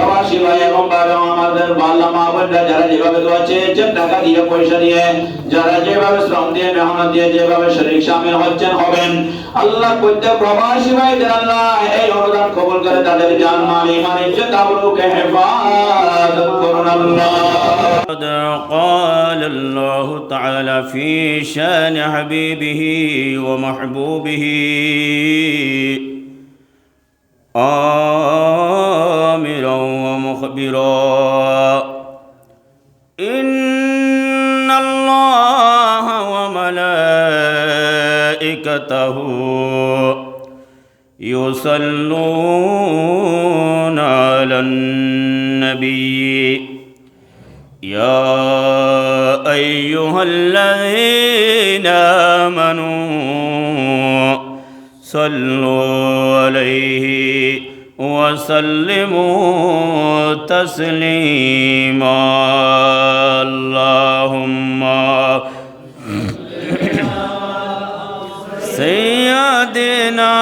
প্রবাসী ভাই এবং আমাদের বাল্লা মা বোনরা যারা যেভাবে দোয়া চেয়েছেন, টাকা দিয়ে পয়সা দিয়ে, যারা যেভাবে শ্রম দিয়ে মেহনত দিয়ে যেভাবে শরীর শামিল হচ্ছেন হবেন, আল্লাহ প্রত্যেক প্রবাসী ভাইদের আল্লাহ এই অনুদান কবুল করে তাদের জান মাল ঈমান ইজ্জত আবরুকে হেফাজত করুন আল্লাহ। قال الله تعالى في شان حبيبه ومحبوبه آمرا ومخبرا إن الله وملائكته يصلون على النبي يا أيها الذين آمنوا صلوا عليه وسلموا تسليما اللهم سيدنا